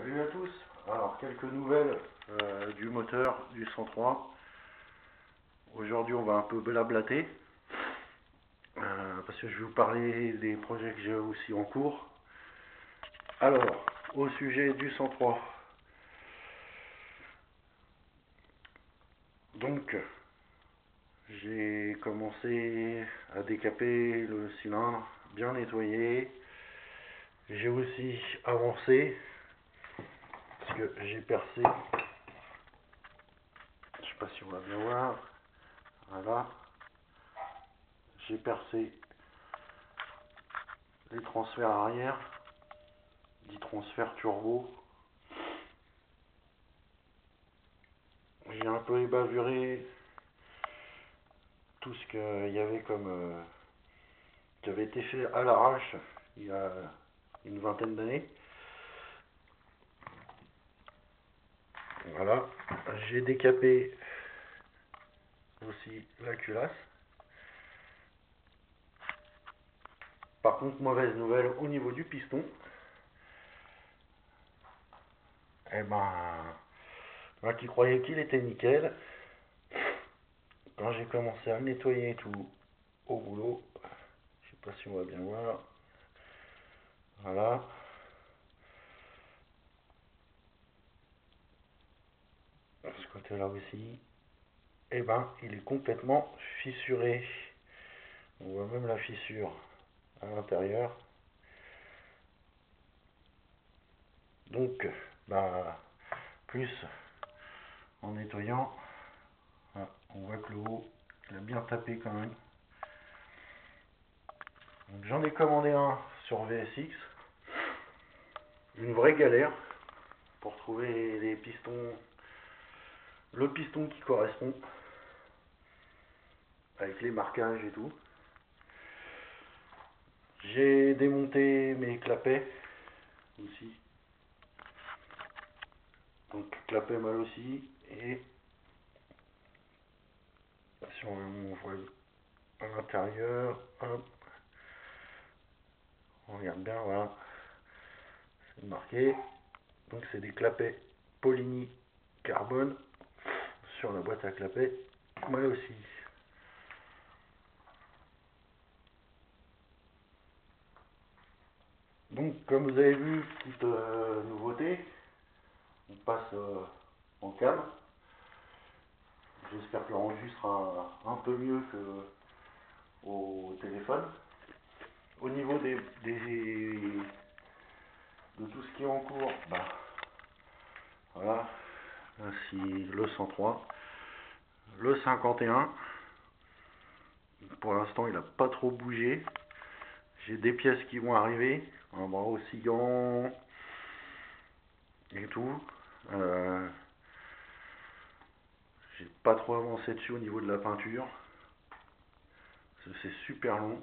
Salut à tous. Alors quelques nouvelles du moteur du 103. Aujourd'hui on va un peu blablater parce que je vais vous parler des projets que j'ai aussi en cours. Alors au sujet du 103. Donc j'ai commencé à décaper le cylindre, bien nettoyé. J'ai aussi avancé parce que j'ai percé. Je sais pas si on va bien voir. Voilà. J'ai percé les transferts arrière, 10 transferts turbo. J'ai un peu ébaburé tout ce qu'il y avait comme qui avait été fait à l'arrache il y a une vingtaine d'années. Voilà, j'ai décapé aussi la culasse. Par contre, mauvaise nouvelle au niveau du piston. Eh ben, moi qui croyais qu'il était nickel, quand j'ai commencé à le nettoyer tout au boulot, je sais pas si on va bien voir, voilà, ce côté là aussi, eh ben il est complètement fissuré. On voit même la fissure à l'intérieur. Donc, bah, plus en nettoyant, on voit que le haut, il a bien tapé quand même. Donc j'en ai commandé un sur VSX. Une vraie galère pour trouver les pistons, le piston qui correspond, avec les marquages et tout. J'ai démonté mes clapets aussi. Donc clapet mal aussi. Et si on voit à l'intérieur, hop, on regarde bien, voilà, c'est marqué. Donc c'est des clapets Polini carbone sur la boîte à clapets, mal aussi. Donc comme vous avez vu, petite nouveauté, on passe en cam. J'espère que l'enregistre sera un peu mieux que au téléphone. Au niveau de tout ce qui est en cours, bah, voilà, ainsi le 103, le 51, pour l'instant il n'a pas trop bougé. J'ai des pièces qui vont arriver, un bras oscillant et tout. J'ai pas trop avancé dessus au niveau de la peinture. C'est super long.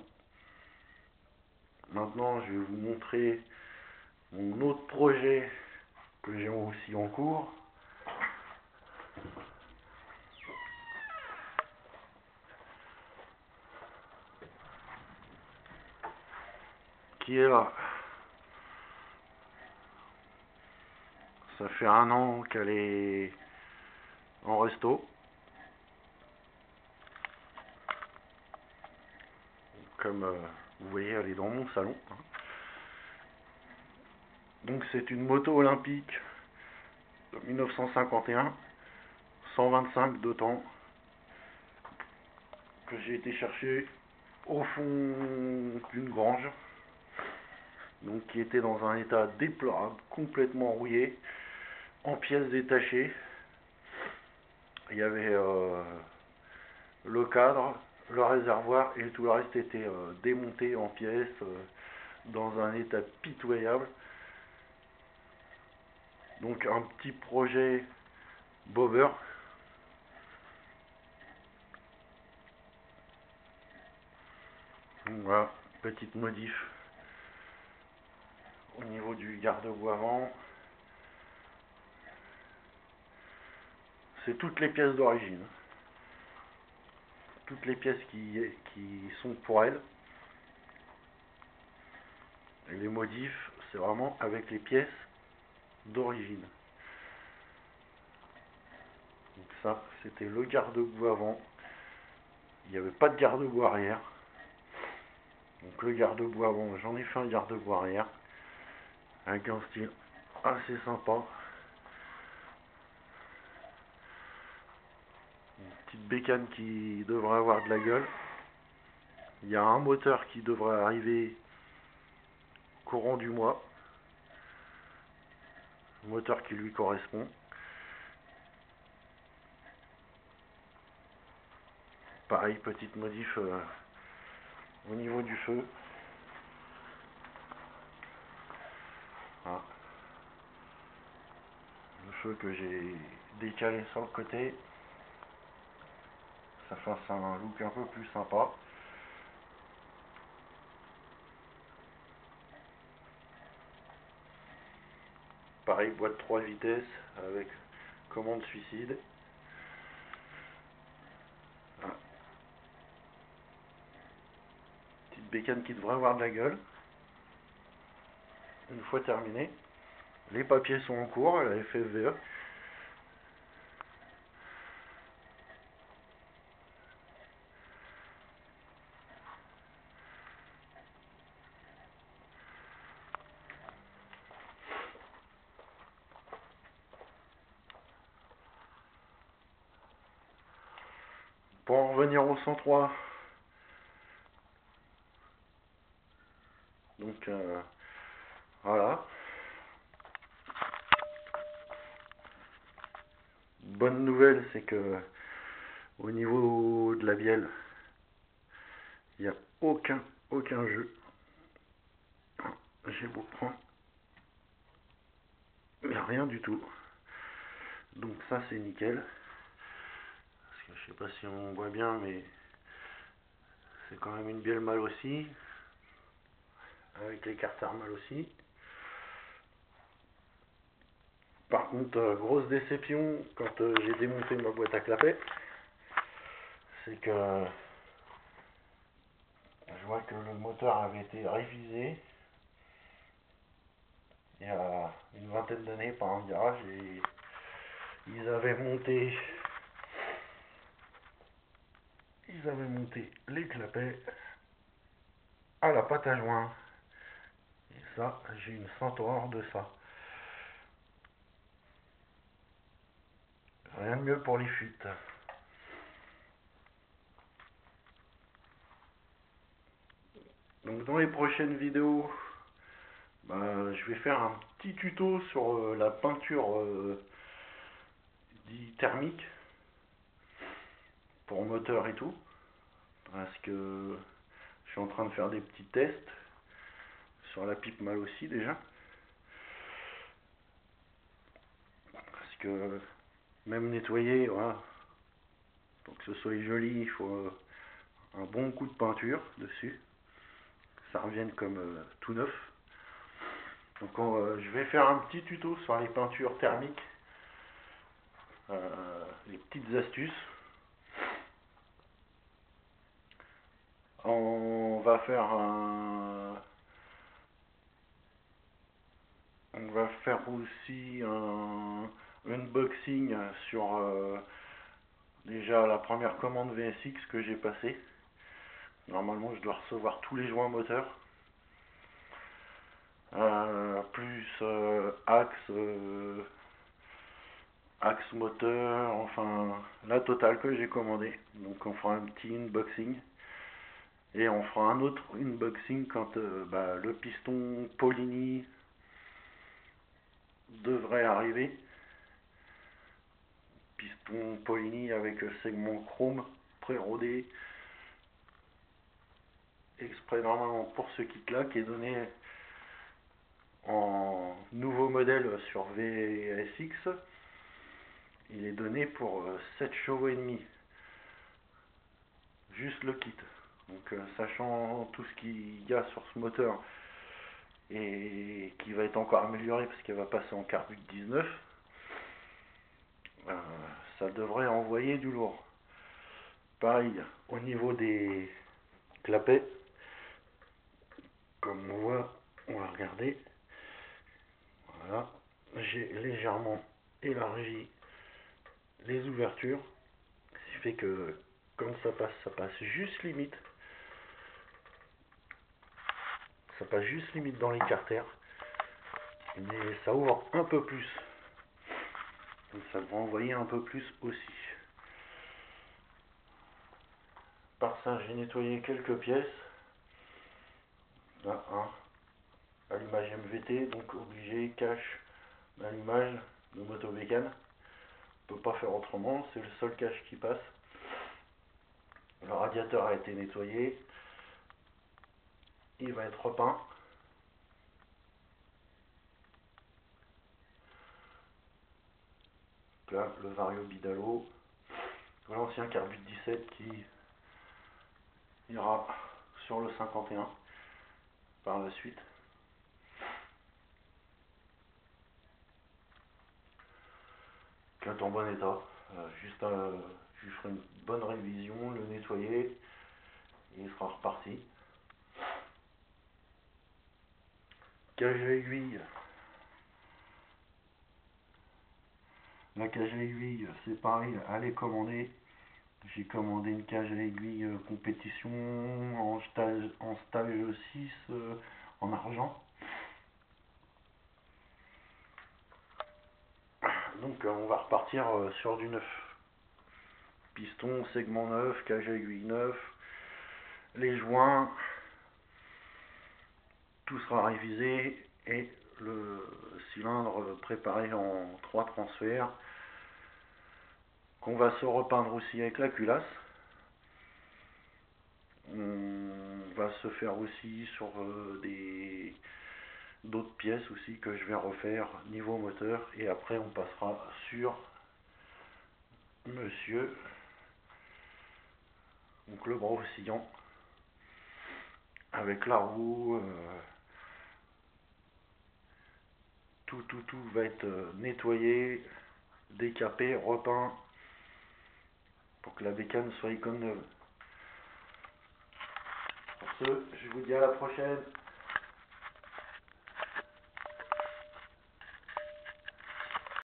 Maintenant, je vais vous montrer mon autre projet que j'ai aussi en cours. Qui est là. Ça fait 1 an qu'elle est en resto. Comme vous voyez, elle est dans mon salon. Donc c'est une moto olympique de 1951, 125 de temps, que j'ai été chercher au fond d'une grange, donc qui était dans un état déplorable, complètement rouillé, en pièces détachées. Il y avait le cadre, le réservoir et tout le reste était démonté en pièces dans un état pitoyable. Donc un petit projet bobber. Donc voilà, petite modif au niveau du garde-boue avant. C'est toutes les pièces d'origine. Toutes les pièces qui sont pour elle. Et les modifs, c'est vraiment avec les pièces d'origine. Donc ça, c'était le garde-boue avant. Il n'y avait pas de garde-boue arrière. Donc le garde-boue avant, j'en ai fait un garde-boue arrière. Avec un style assez sympa. Une petite bécane qui devrait avoir de la gueule. Il y a un moteur qui devrait arriver courant du mois. Moteur qui lui correspond. Pareil, petite modif au niveau du feu. Voilà. Le feu que j'ai décalé sur le côté. Ça fasse un look un peu plus sympa. Pareil, boîte 3 vitesses avec commande suicide. Voilà. Petite bécane qui devrait avoir de la gueule. Une fois terminé, les papiers sont en cours à la FFVE. Pour en revenir au 103, donc voilà. Bonne nouvelle, c'est que au niveau de la bielle, il n'y a aucun jeu. J'ai beau prendre, mais rien du tout. Donc ça c'est nickel. Parce que je sais pas si on voit bien, mais c'est quand même une bielle mâle aussi. Avec les carters mâles aussi. Par contre, grosse déception quand j'ai démonté ma boîte à clapet, c'est que je vois que le moteur avait été révisé il y a une vingtaine d'années par un garage et ils avaient monté les clapets à la pâte à joint. Et ça, j'ai une sainte horreur de ça. Rien de mieux pour les fuites. Donc dans les prochaines vidéos, je vais faire un petit tuto sur la peinture dit thermique pour moteur et tout. Parce que je suis en train de faire des petits tests sur la pipe mâle aussi déjà. Parce que même nettoyer, voilà, pour que ce soit joli, il faut un bon coup de peinture dessus. Que ça revienne comme tout neuf. Donc je vais faire un petit tuto sur les peintures thermiques. Les petites astuces. On va faire aussi un unboxing sur déjà la première commande VSX que j'ai passée. Normalement je dois recevoir tous les joints moteurs. Plus axe moteur, enfin la totale que j'ai commandée. Donc on fera un petit unboxing. Et on fera un autre unboxing quand le piston Paulini devrait arriver. Piston Paulini avec segment chrome pré-rodé. Exprès normalement pour ce kit là qui est donné en nouveau modèle sur VSX. Il est donné pour 7 chevaux et demi. Juste le kit. Donc sachant tout ce qu'il y a sur ce moteur et qui va être encore amélioré parce qu'il va passer en carbure 19, ça devrait envoyer du lourd. Pareil, au niveau des clapets, comme on voit, on va regarder. Voilà, j'ai légèrement élargi les ouvertures, ce qui fait que quand ça passe juste limite. Ça passe juste limite dans les carters, mais ça ouvre un peu plus. Donc ça devrait envoyer un peu plus aussi. Par ça, j'ai nettoyé quelques pièces. Là, allumage MVT, donc obligé, cache d'allumage de motobécane. On peut pas faire autrement, c'est le seul cache qui passe. Le radiateur a été nettoyé. Il va être repeint. Là, le Vario Bidalo. L'ancien Carbut 17 qui ira sur le 51 par la suite. Qui est en bon état. Je lui ferai une bonne révision, le nettoyer et il sera reparti. Cage à aiguille. La cage à aiguille, c'est pareil, allez commander. J'ai commandé une cage à aiguille compétition en stage 6 en argent. Donc on va repartir sur du neuf. Piston, segment neuf, cage à aiguille neuf, les joints, tout sera révisé et le cylindre préparé en 3 transferts qu'on va se repeindre aussi avec la culasse. On va se faire aussi sur d'autres pièces aussi que je vais refaire niveau moteur et après on passera sur monsieur, donc le bras oscillant avec la roue, tout va être nettoyé, décapé, repeint pour que la bécane soit icône neuve. Pour ce, je vous dis à la prochaine.